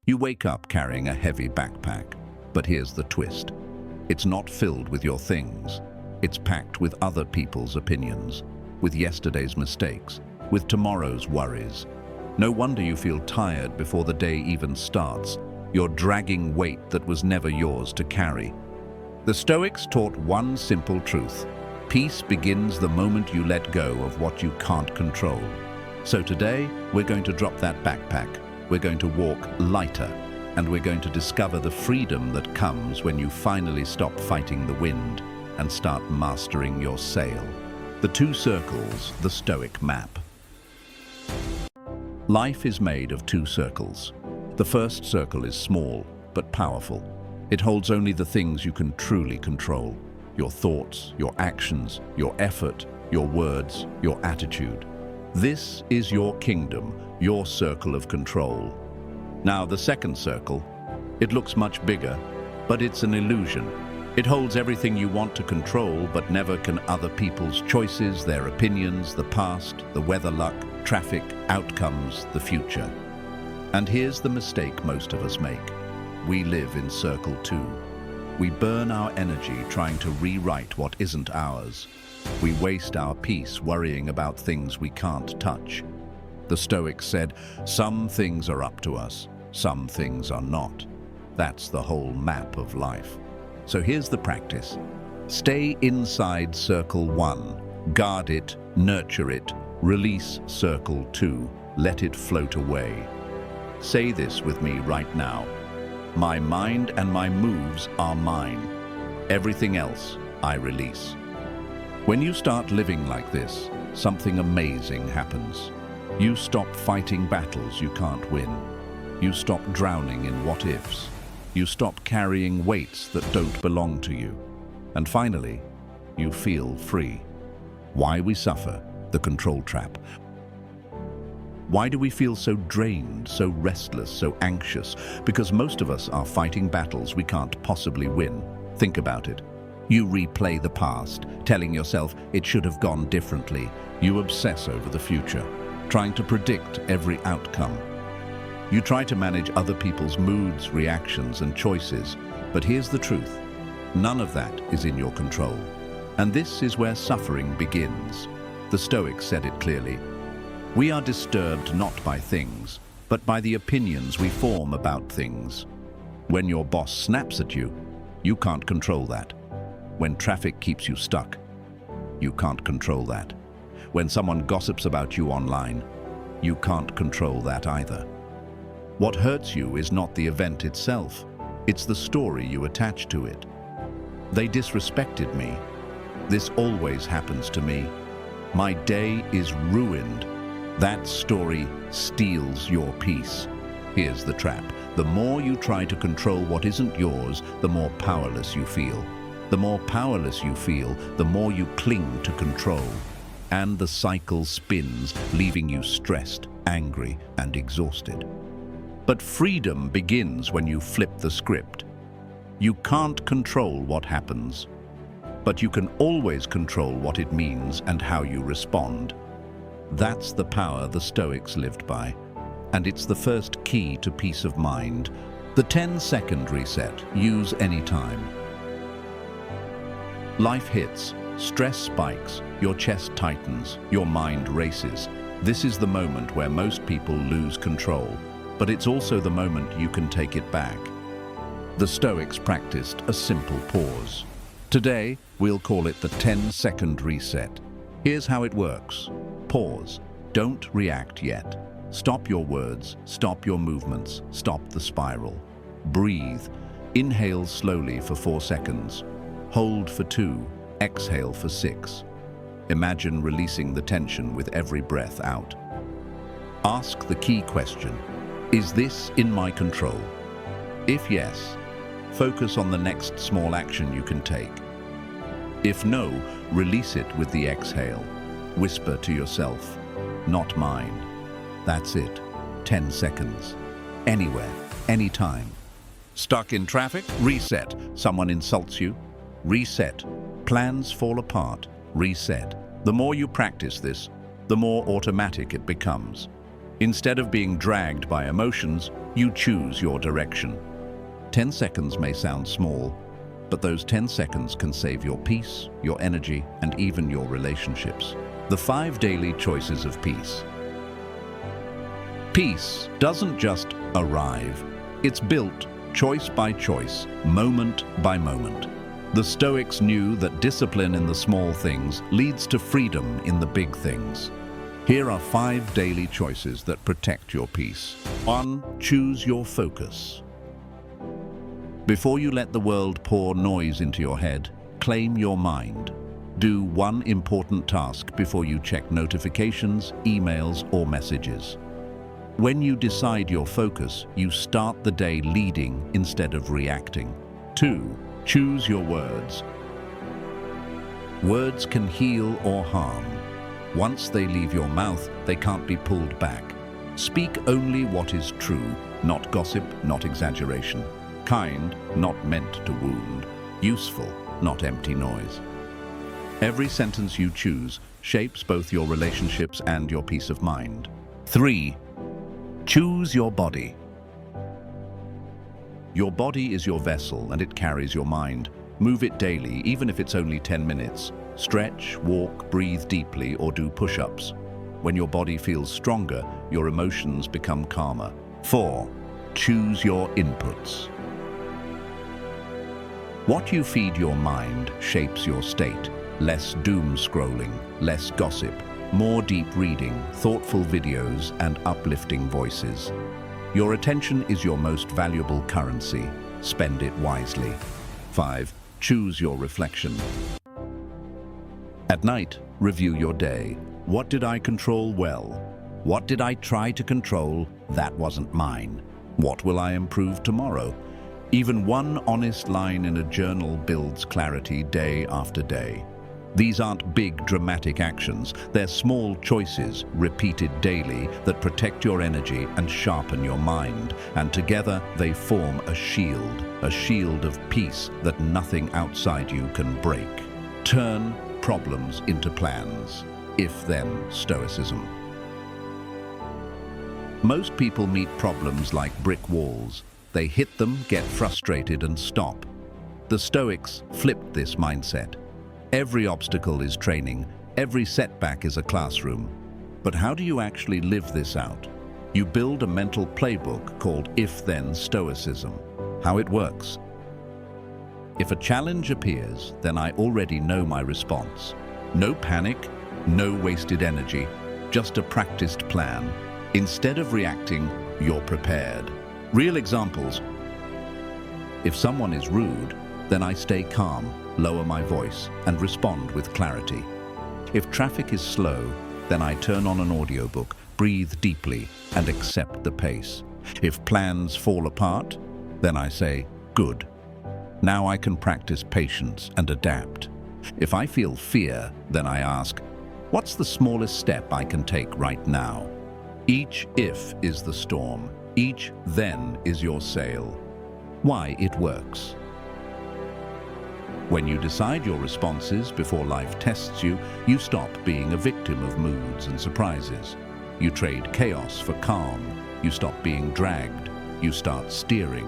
You wake up carrying a heavy backpack, but here's the twist. It's not filled with your things. It's packed with other people's opinions, with yesterday's mistakes, with tomorrow's worries. No wonder you feel tired before the day even starts. You're dragging weight that was never yours to carry. The Stoics taught one simple truth. Peace begins the moment you let go of what you can't control. So today, we're going to drop that backpack. We're going to walk lighter, and we're going to discover the freedom that comes when you finally stop fighting the wind and start mastering your sail. The two circles, the Stoic map. Life is made of two circles. The first circle is small, but powerful. It holds only the things you can truly control. Your thoughts, your actions, your effort, your words, your attitude. This is your kingdom, your circle of control. Now the second circle, it looks much bigger, but it's an illusion. It holds everything you want to control, but never can other people's choices, their opinions, the past, the weather luck, traffic, outcomes, the future. And here's the mistake most of us make. We live in circle 2. We burn our energy trying to rewrite what isn't ours. We waste our peace worrying about things we can't touch. The Stoics said, some things are up to us, some things are not. That's the whole map of life. So here's the practice. Stay inside circle 1. Guard it, nurture it, release circle 2. Let it float away. Say this with me right now. My mind and my moves are mine. Everything else I release. When you start living like this, something amazing happens. You stop fighting battles you can't win. You stop drowning in what-ifs. You stop carrying weights that don't belong to you. And finally, you feel free. Why we suffer? The control trap. Why do we feel so drained, so restless, so anxious? Because most of us are fighting battles we can't possibly win. Think about it. You replay the past, telling yourself it should have gone differently. You obsess over the future, trying to predict every outcome. You try to manage other people's moods, reactions, and choices. But here's the truth. None of that is in your control. And this is where suffering begins. The Stoics said it clearly. We are disturbed not by things, but by the opinions we form about things. When your boss snaps at you, you can't control that. When traffic keeps you stuck, you can't control that. When someone gossips about you online, you can't control that either. What hurts you is not the event itself, it's the story you attach to it. They disrespected me. This always happens to me. My day is ruined. That story steals your peace. Here's the trap. The more you try to control what isn't yours, the more powerless you feel. The more powerless you feel, the more you cling to control. And the cycle spins, leaving you stressed, angry, and exhausted. But freedom begins when you flip the script. You can't control what happens, but you can always control what it means and how you respond. That's the power the Stoics lived by, and it's the first key to peace of mind. The 10-second reset, use anytime. Life hits, stress spikes, your chest tightens, your mind races. This is the moment where most people lose control, but it's also the moment you can take it back. The Stoics practiced a simple pause. Today, we'll call it the 10-second reset. Here's how it works. Pause. Don't react yet. Stop your words, stop your movements, stop the spiral. Breathe. Inhale slowly for 4 seconds. Hold for 2. Exhale for 6. Imagine releasing the tension with every breath out. Ask the key question. Is this in my control? If yes, focus on the next small action you can take. If no, release it with the exhale. Whisper to yourself, not mine. That's it. 10 seconds. Anywhere, anytime. Stuck in traffic? Reset. Someone insults you? Reset. Plans fall apart? Reset. The more you practice this, the more automatic it becomes. Instead of being dragged by emotions, you choose your direction. 10 seconds may sound small, but those 10 seconds can save your peace, your energy, and even your relationships. The 5 daily choices of peace. Peace doesn't just arrive. It's built choice by choice, moment by moment. The Stoics knew that discipline in the small things leads to freedom in the big things. Here are 5 daily choices that protect your peace. 1. Choose your focus. Before you let the world pour noise into your head, claim your mind. Do one important task before you check notifications, emails, or messages. When you decide your focus, you start the day leading instead of reacting. 2. Choose your words. Words can heal or harm. Once they leave your mouth, they can't be pulled back. Speak only what is true, not gossip, not exaggeration. Kind, not meant to wound. Useful, not empty noise. Every sentence you choose shapes both your relationships and your peace of mind. 3. Choose your body. Your body is your vessel and it carries your mind. Move it daily, even if it's only 10 minutes. Stretch, walk, breathe deeply, or do push-ups. When your body feels stronger, your emotions become calmer. 4. Choose your inputs. What you feed your mind shapes your state. Less doom scrolling, less gossip, more deep reading, thoughtful videos, and uplifting voices. Your attention is your most valuable currency. Spend it wisely. 5. Choose your reflection. At night, review your day. What did I control well? What did I try to control that wasn't mine? What will I improve tomorrow? Even one honest line in a journal builds clarity day after day. These aren't big, dramatic actions. They're small choices, repeated daily, that protect your energy and sharpen your mind. And together, they form a shield of peace that nothing outside you can break. Turn problems into plans. If-then Stoicism. Most people meet problems like brick walls. They hit them, get frustrated, and stop. The Stoics flipped this mindset. Every obstacle is training, every setback is a classroom. But how do you actually live this out? You build a mental playbook called If-then Stoicism. How it works. If a challenge appears, then I already know my response. No panic, no wasted energy, just a practiced plan. Instead of reacting, you're prepared. Real examples. If someone is rude, then I stay calm, lower my voice, and respond with clarity. If traffic is slow, then I turn on an audiobook, breathe deeply, and accept the pace. If plans fall apart, then I say, good. Now I can practice patience and adapt. If I feel fear, then I ask, what's the smallest step I can take right now? Each if is the storm. Each then is your sail. Why it works. When you decide your responses before life tests you, you stop being a victim of moods and surprises. You trade chaos for calm. You stop being dragged. You start steering.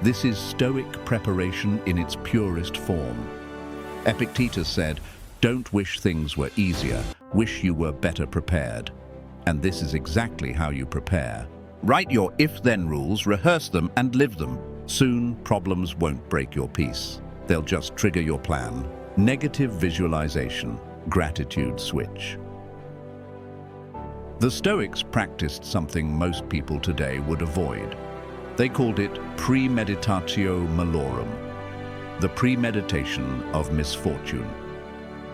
This is Stoic preparation in its purest form. Epictetus said, "Don't wish things were easier, wish you were better prepared." And this is exactly how you prepare. Write your if-then rules, rehearse them, and live them. Soon, problems won't break your peace. They'll just trigger your plan. Negative visualization, gratitude switch. The Stoics practiced something most people today would avoid. They called it premeditatio malorum, the premeditation of misfortune.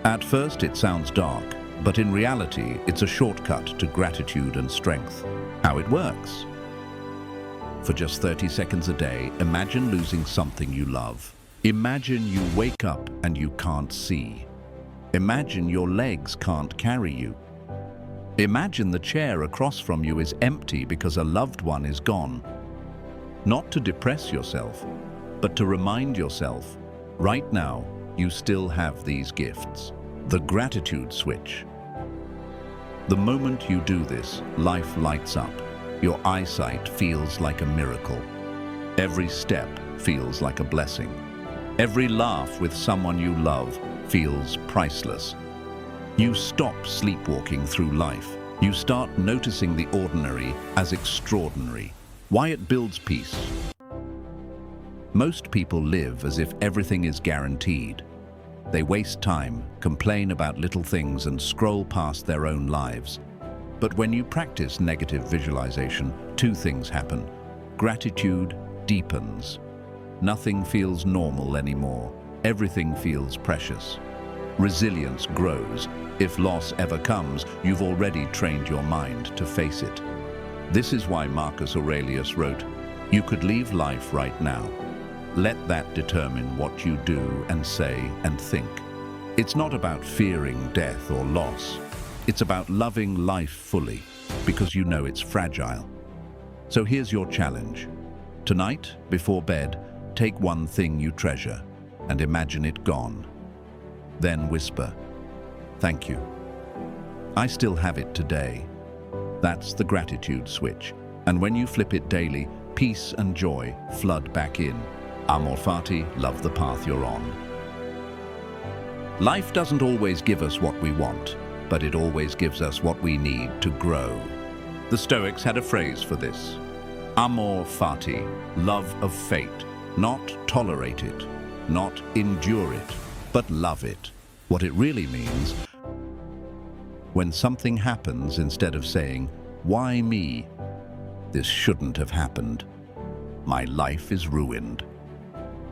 At first it sounds dark, but in reality it's a shortcut to gratitude and strength. How it works? For just 30 seconds a day, imagine losing something you love. Imagine you wake up and you can't see. Imagine your legs can't carry you. Imagine the chair across from you is empty because a loved one is gone. Not to depress yourself, but to remind yourself, right now, you still have these gifts. The gratitude switch. The moment you do this, life lights up. Your eyesight feels like a miracle. Every step feels like a blessing. Every laugh with someone you love feels priceless. You stop sleepwalking through life. You start noticing the ordinary as extraordinary. Why it builds peace. Most people live as if everything is guaranteed. They waste time, complain about little things, and scroll past their own lives. But when you practice negative visualization, two things happen. Gratitude deepens. Nothing feels normal anymore. Everything feels precious. Resilience grows. If loss ever comes, you've already trained your mind to face it. This is why Marcus Aurelius wrote, "You could leave life right now. Let that determine what you do and say and think." It's not about fearing death or loss. It's about loving life fully, because you know it's fragile. So here's your challenge. Tonight, before bed, take one thing you treasure and imagine it gone. Then whisper, "Thank you. I still have it today." That's the gratitude switch. And when you flip it daily, peace and joy flood back in. Amor Fati, love the path you're on. Life doesn't always give us what we want, but it always gives us what we need to grow. The Stoics had a phrase for this. Amor Fati, love of fate. Not tolerate it, not endure it, but love it. What it really means, when something happens, instead of saying, "Why me? This shouldn't have happened. My life is ruined."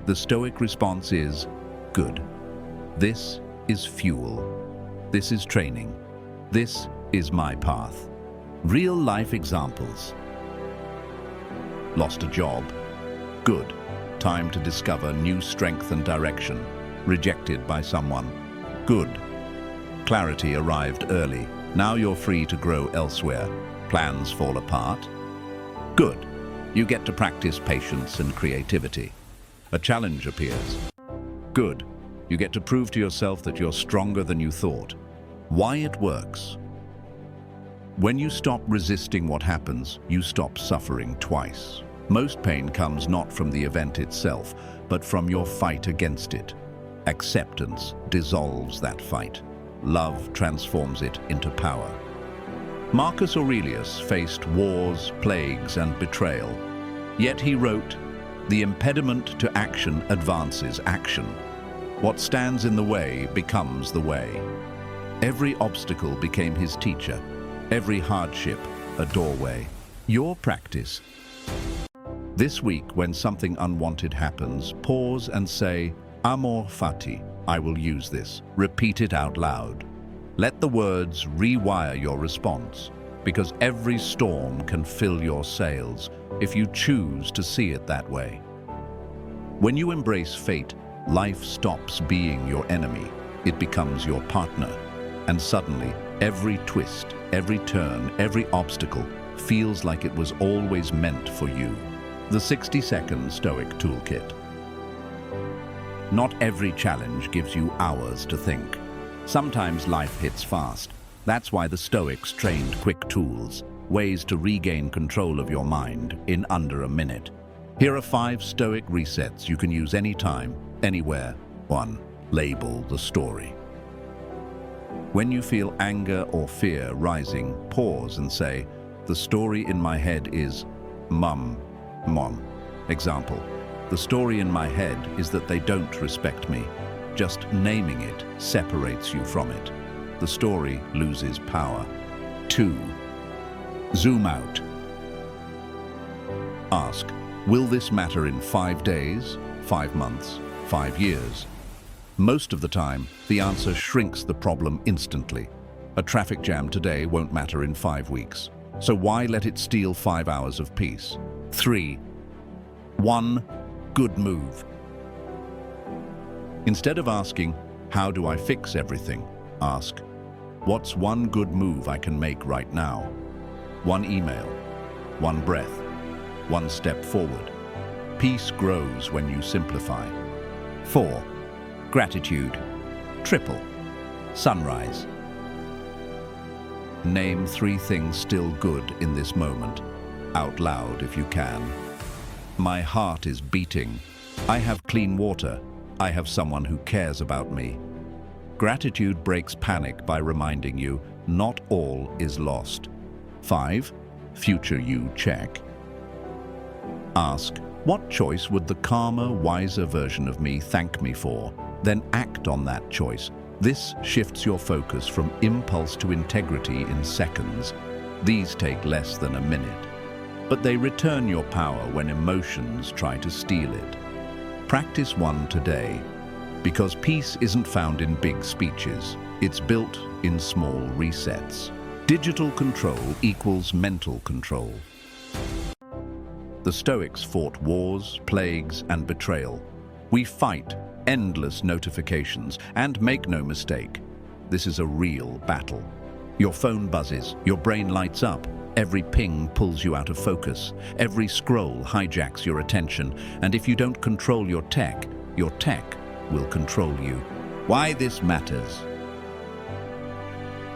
The Stoic response is, "Good. This is fuel. This is training. This is my path." Real life examples. Lost a job. Good. Time to discover new strength and direction. Rejected by someone. Good. Clarity arrived early. Now you're free to grow elsewhere. Plans fall apart. Good. You get to practice patience and creativity. A challenge appears. Good. You get to prove to yourself that you're stronger than you thought. Why it works. When you stop resisting what happens, you stop suffering twice. Most pain comes not from the event itself, but from your fight against it. Acceptance dissolves that fight. Love transforms it into power. Marcus Aurelius faced wars, plagues, and betrayal. Yet he wrote, "The impediment to action advances action. What stands in the way becomes the way." Every obstacle became his teacher. Every hardship, a doorway. Your practice. This week, when something unwanted happens, pause and say, "Amor Fati, I will use this." Repeat it out loud. Let the words rewire your response, because every storm can fill your sails if you choose to see it that way. When you embrace fate, life stops being your enemy. It becomes your partner. And suddenly, every twist, every turn, every obstacle feels like it was always meant for you. The 60-second Stoic Toolkit. Not every challenge gives you hours to think. Sometimes life hits fast. That's why the Stoics trained quick tools, ways to regain control of your mind in under a minute. Here are 5 Stoic resets you can use anytime, anywhere. 1. Label the story. When you feel anger or fear rising, pause and say, "The story in my head is Mom. Example, the story in my head is that they don't respect me. Just naming it separates you from it. The story loses power. 2. Zoom out. Ask, will this matter in 5 days, 5 months, 5 years? Most of the time, the answer shrinks the problem instantly. A traffic jam today won't matter in 5 weeks. So why let it steal 5 hours of peace? 3. 1 good move. Instead of asking, "How do I fix everything?" ask, "What's one good move I can make right now?" 1 email, 1 breath, 1 step forward. Peace grows when you simplify. 4. Gratitude. Triple. Sunrise. Name 3 things still good in this moment. Out loud if you can. My heart is beating. I have clean water. I have someone who cares about me. Gratitude breaks panic by reminding you not all is lost. 5. Future you check. Ask, what choice would the calmer, wiser version of me thank me for? Then act on that choice. This shifts your focus from impulse to integrity in seconds. These take less than a minute. But they return your power when emotions try to steal it. Practice one today, because peace isn't found in big speeches. It's built in small resets. Digital control equals mental control. The Stoics fought wars, plagues, and betrayal. We fight endless notifications, and make no mistake, this is a real battle. Your phone buzzes, your brain lights up, every ping pulls you out of focus, every scroll hijacks your attention, and if you don't control your tech will control you. Why this matters?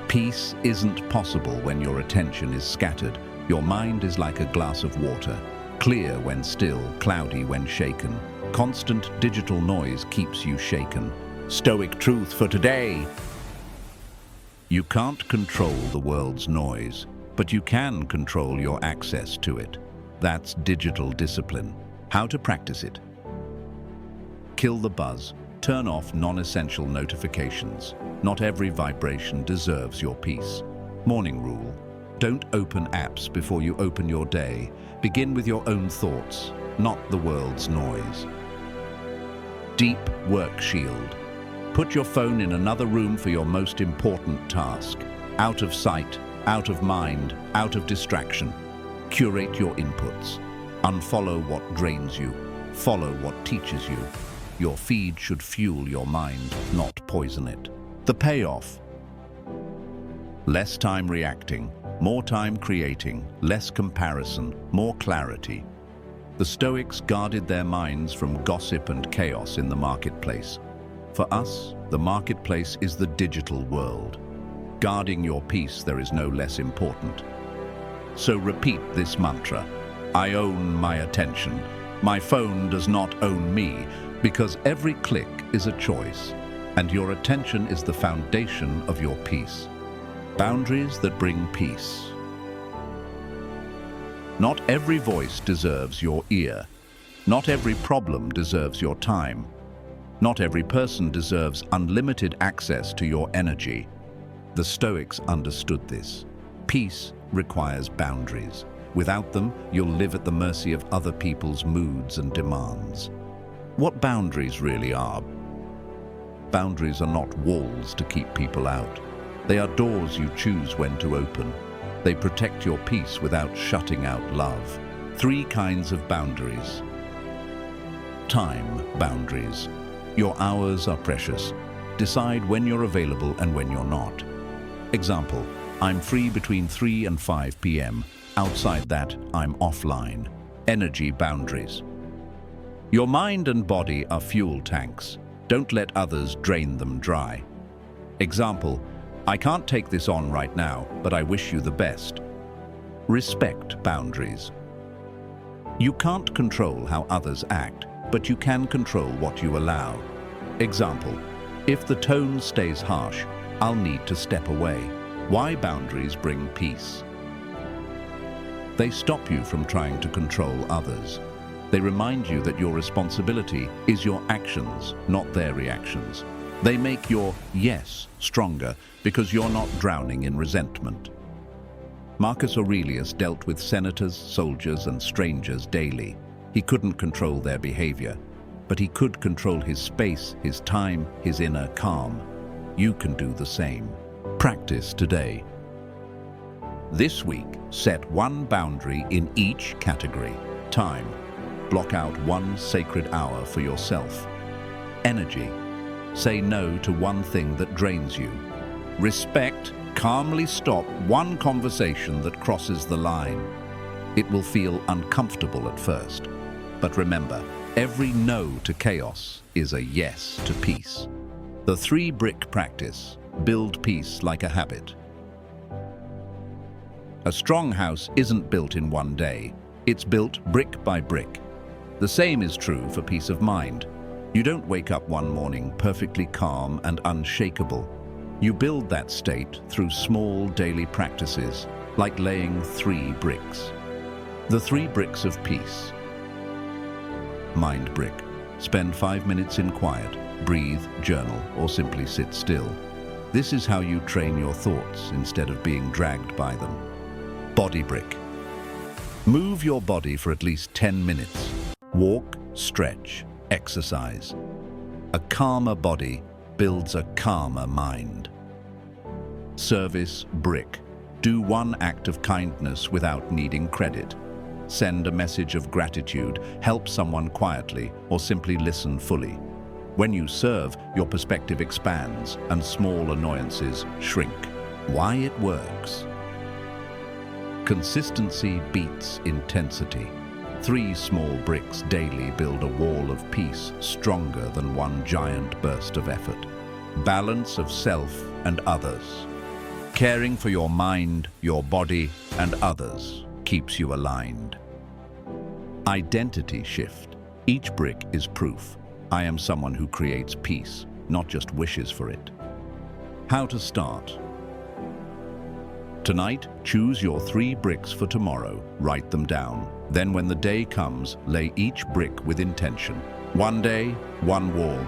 Peace isn't possible when your attention is scattered. Your mind is like a glass of water, clear when still, cloudy when shaken. Constant digital noise keeps you shaken. Stoic truth for today. You can't control the world's noise, but you can control your access to it. That's digital discipline. How to practice it? Kill the buzz. Turn off non-essential notifications. Not every vibration deserves your peace. Morning rule. Don't open apps before you open your day. Begin with your own thoughts, not the world's noise. Deep work shield. Put your phone in another room for your most important task. Out of sight, out of mind, out of distraction. Curate your inputs. Unfollow what drains you. Follow what teaches you. Your feed should fuel your mind, not poison it. The payoff. Less time reacting, more time creating, less comparison, more clarity. The Stoics guarded their minds from gossip and chaos in the marketplace. For us, the marketplace is the digital world. Guarding your peace there is no less important. So repeat this mantra. I own my attention. My phone does not own me, because every click is a choice, and your attention is the foundation of your peace. Boundaries that bring peace. Not every voice deserves your ear. Not every problem deserves your time. Not every person deserves unlimited access to your energy. The Stoics understood this. Peace requires boundaries. Without them, you'll live at the mercy of other people's moods and demands. What boundaries really are? Boundaries are not walls to keep people out. They are doors you choose when to open. They protect your peace without shutting out love. 3 kinds of boundaries. Time boundaries. Your hours are precious. Decide when you're available and when you're not. Example, I'm free between 3 and 5 p.m. Outside that, I'm offline. Energy boundaries. Your mind and body are fuel tanks. Don't let others drain them dry. Example, I can't take this on right now, but I wish you the best. Respect boundaries. You can't control how others act, but you can control what you allow. Example, if the tone stays harsh, I'll need to step away. Why boundaries bring peace? They stop you from trying to control others. They remind you that your responsibility is your actions, not their reactions. They make your yes stronger because you're not drowning in resentment. Marcus Aurelius dealt with senators, soldiers, and strangers daily. He couldn't control their behavior, but he could control his space, his time, his inner calm. You can do the same. Practice today. This week, set one boundary in each category. Time. Block out 1 sacred hour for yourself. Energy. Say no to one thing that drains you. Respect. Calmly stop one conversation that crosses the line. It will feel uncomfortable at first. But remember, every no to chaos is a yes to peace. The 3-brick practice. Build peace like a habit. A strong house isn't built in one day. It's built brick by brick. The same is true for peace of mind. You don't wake up one morning perfectly calm and unshakable. You build that state through small daily practices, like laying 3 bricks. The 3 bricks of peace. Mind brick. Spend 5 minutes in quiet, breathe, journal, or simply sit still. This is how you train your thoughts instead of being dragged by them. Body brick. Move your body for at least 10 minutes. Walk, stretch, exercise. A calmer body builds a calmer mind. Service brick. Do one act of kindness without needing credit. Send a message of gratitude, help someone quietly, or simply listen fully. When you serve, your perspective expands and small annoyances shrink. Why it works? Consistency beats intensity. 3 small bricks daily build a wall of peace stronger than one giant burst of effort. Balance of self and others. Caring for your mind, your body, and others keeps you aligned. Identity shift. Each brick is proof. I am someone who creates peace, not just wishes for it. How to start? Tonight, choose your 3 bricks for tomorrow. Write them down. Then when the day comes, lay each brick with intention. One day, one wall.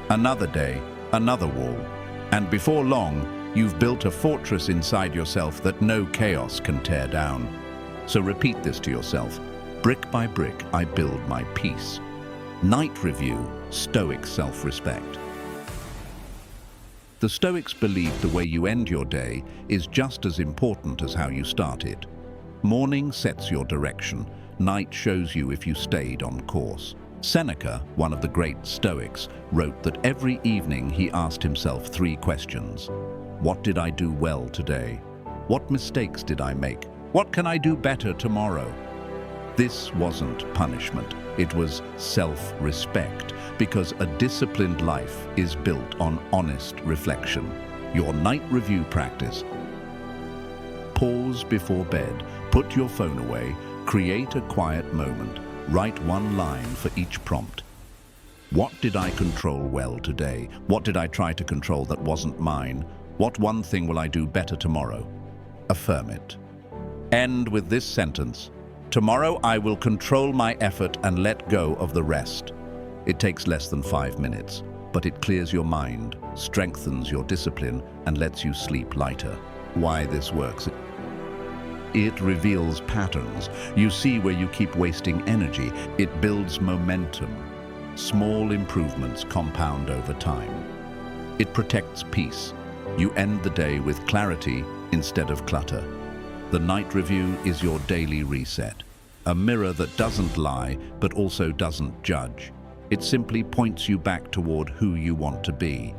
Another day, another wall. And before long, you've built a fortress inside yourself that no chaos can tear down. So repeat this to yourself. Brick by brick, I build my peace. Night review, Stoic self-respect. The Stoics believed the way you end your day is just as important as how you start it. Morning sets your direction. Night shows you if you stayed on course. Seneca, one of the great Stoics, wrote that every evening he asked himself 3 questions. What did I do well today? What mistakes did I make? What can I do better tomorrow? This wasn't punishment. It was self-respect, because a disciplined life is built on honest reflection. Your night review practice. Pause before bed. Put your phone away. Create a quiet moment. Write 1 line for each prompt. What did I control well today? What did I try to control that wasn't mine? What one thing will I do better tomorrow? Affirm it. End with this sentence. Tomorrow I will control my effort and let go of the rest. It takes less than 5 minutes, but it clears your mind, strengthens your discipline, and lets you sleep lighter. Why this works? It reveals patterns. You see where you keep wasting energy. It builds momentum. Small improvements compound over time. It protects peace. You end the day with clarity instead of clutter. The night review is your daily reset. A mirror that doesn't lie, but also doesn't judge. It simply points you back toward who you want to be.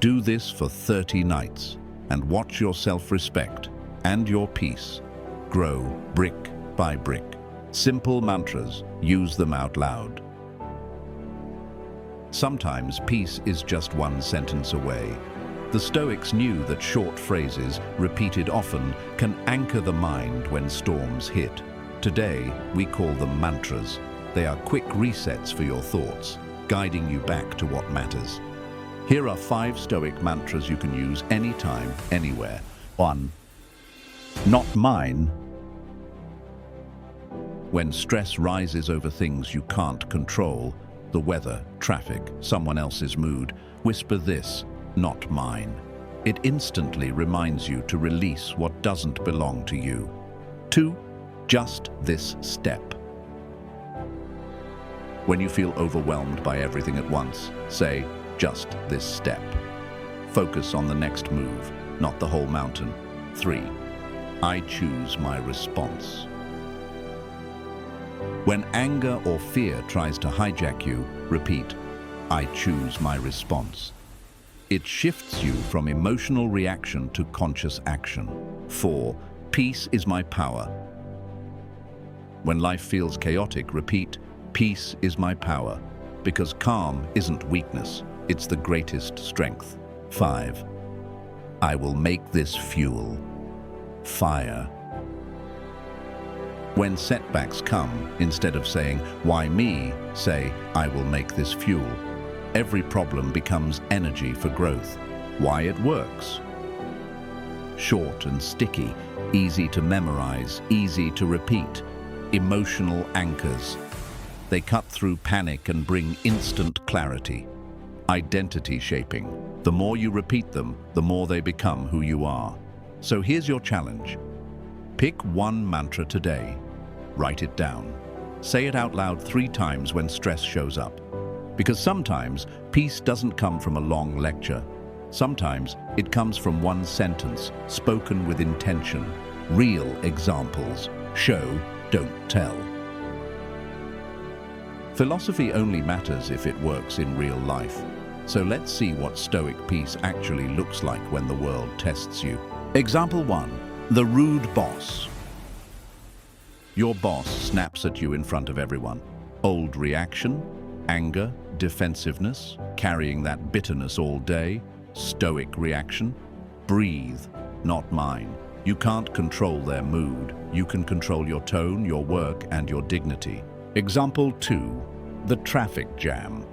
Do this for 30 nights and watch your self-respect and your peace grow brick by brick. Simple mantras, use them out loud. Sometimes peace is just 1 sentence away. The Stoics knew that short phrases, repeated often, can anchor the mind when storms hit. Today, we call them mantras. They are quick resets for your thoughts, guiding you back to what matters. Here are 5 Stoic mantras you can use anytime, anywhere. 1. Not mine. When stress rises over things you can't control, the weather, traffic, someone else's mood, whisper this, not mine. It instantly reminds you to release what doesn't belong to you. 2. Just this step. When you feel overwhelmed by everything at once, say, just this step. Focus on the next move, not the whole mountain. 3. I choose my response. When anger or fear tries to hijack you, repeat, I choose my response. It shifts you from emotional reaction to conscious action. 4. Peace is my power. When life feels chaotic, repeat, peace is my power, because calm isn't weakness, it's the greatest strength. 5. I will make this fuel. Fire. When setbacks come, instead of saying, "Why me?" say, "I will make this fuel." Every problem becomes energy for growth. Why it works. Short and sticky, easy to memorize, easy to repeat. Emotional anchors. They cut through panic and bring instant clarity. Identity shaping. The more you repeat them, the more they become who you are. So here's your challenge. Pick one mantra today. Write it down. Say it out loud 3 times when stress shows up. Because sometimes peace doesn't come from a long lecture. Sometimes it comes from one sentence, spoken with intention. Real examples. Show, don't tell. Philosophy only matters if it works in real life. So let's see what Stoic peace actually looks like when the world tests you. Example 1. The rude boss. Your boss snaps at you in front of everyone. Old reaction, anger, defensiveness, carrying that bitterness all day. Stoic reaction. Breathe, not mine. You can't control their mood. You can control your tone, your work, and your dignity. Example 2. The traffic jam.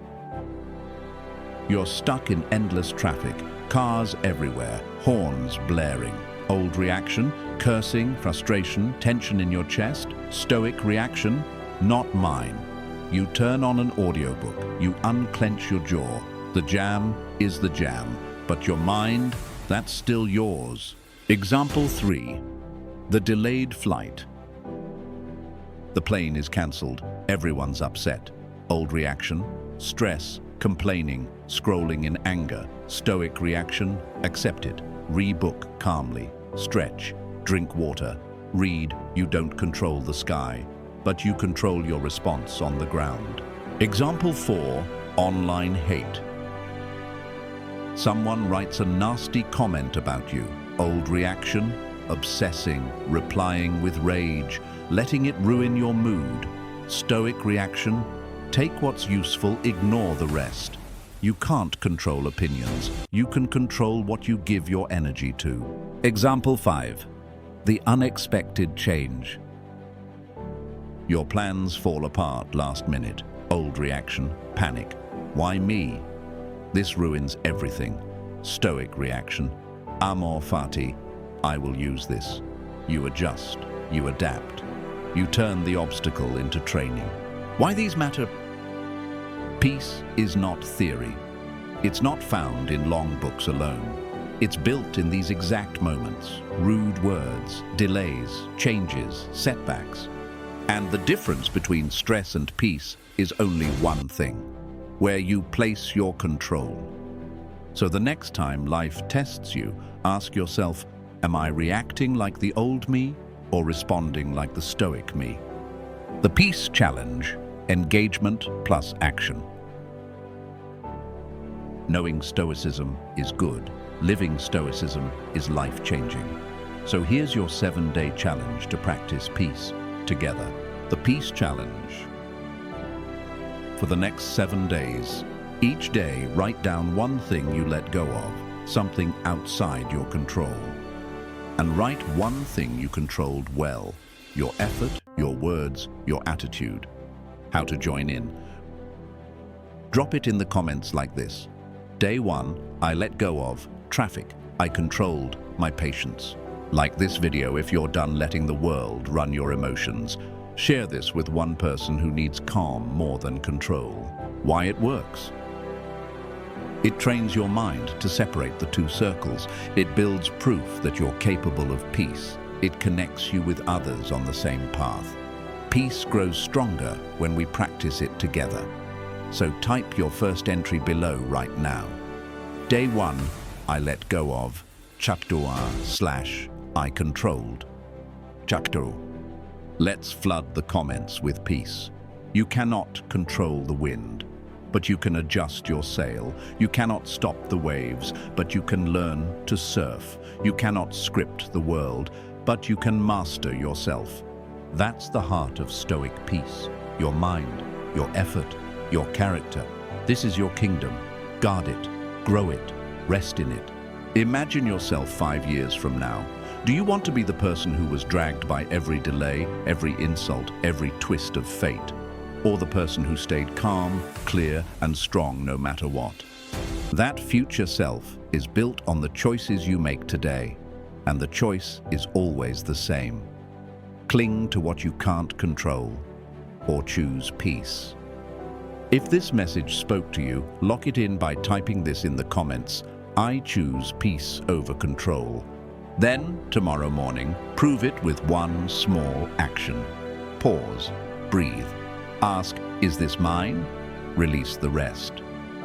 You're stuck in endless traffic, cars everywhere, horns blaring. Old reaction, cursing, frustration, tension in your chest. Stoic reaction, not mine. You turn on an audiobook, you unclench your jaw. The jam is the jam, but your mind, that's still yours. Example 3. The delayed flight. The plane is cancelled, everyone's upset. Old reaction, stress, complaining, scrolling in anger. Stoic reaction, accept it. Rebook calmly. Stretch, drink water. Read, you don't control the sky, but you control your response on the ground. Example 4. Online hate. Someone writes a nasty comment about you. Old reaction, obsessing, replying with rage, letting it ruin your mood. Stoic reaction, take what's useful, ignore the rest. You can't control opinions. You can control what you give your energy to. Example 5. The unexpected change. Your plans fall apart last minute. Old reaction, panic. Why me? This ruins everything. Stoic reaction, Amor Fati. I will use this. You adjust. You adapt. You turn the obstacle into training. Why these matter? Peace is not theory. It's not found in long books alone. It's built in these exact moments. Rude words, delays, changes, setbacks. And the difference between stress and peace is only one thing, where you place your control. So the next time life tests you, ask yourself, am I reacting like the old me or responding like the Stoic me? The Peace Challenge, engagement plus action. Knowing Stoicism is good. Living Stoicism is life-changing. So here's your 7-day challenge to practice peace together. The Peace Challenge. For the next 7 days, each day write down one thing you let go of, something outside your control. And write one thing you controlled well, your effort, your words, your attitude. How to join in? Drop it in the comments like this. Day 1, I let go of traffic. I controlled my patience. Like this video if you're done letting the world run your emotions. Share this with one person who needs calm more than control. Why it works? It trains your mind to separate the 2 circles. It builds proof that you're capable of peace. It connects you with others on the same path. Peace grows stronger when we practice it together. So type your first entry below right now. Day 1, I let go of /I controlled. Let's flood the comments with peace. You cannot control the wind, but you can adjust your sail. You cannot stop the waves, but you can learn to surf. You cannot script the world, but you can master yourself. That's the heart of Stoic peace. Your mind, your effort, your character. This is your kingdom. Guard it, grow it, rest in it. Imagine yourself 5 years from now, Do you want to be the person who was dragged by every delay, every insult, every twist of fate? Or the person who stayed calm, clear, and strong no matter what? That future self is built on the choices you make today, and the choice is always the same. Cling to what you can't control, or choose peace. If this message spoke to you, lock it in by typing this in the comments: I choose peace over control. Then, tomorrow morning, prove it with one small action. Pause, breathe, ask, is this mine? Release the rest.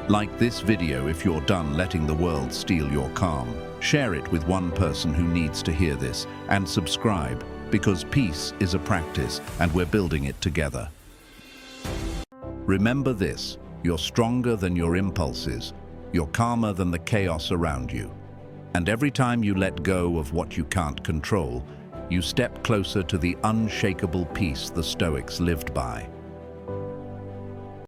Like this video if you're done letting the world steal your calm. Share it with one person who needs to hear this, and subscribe, because peace is a practice and we're building it together. Remember this: you're stronger than your impulses, you're calmer than the chaos around you. And every time you let go of what you can't control, you step closer to the unshakable peace the Stoics lived by.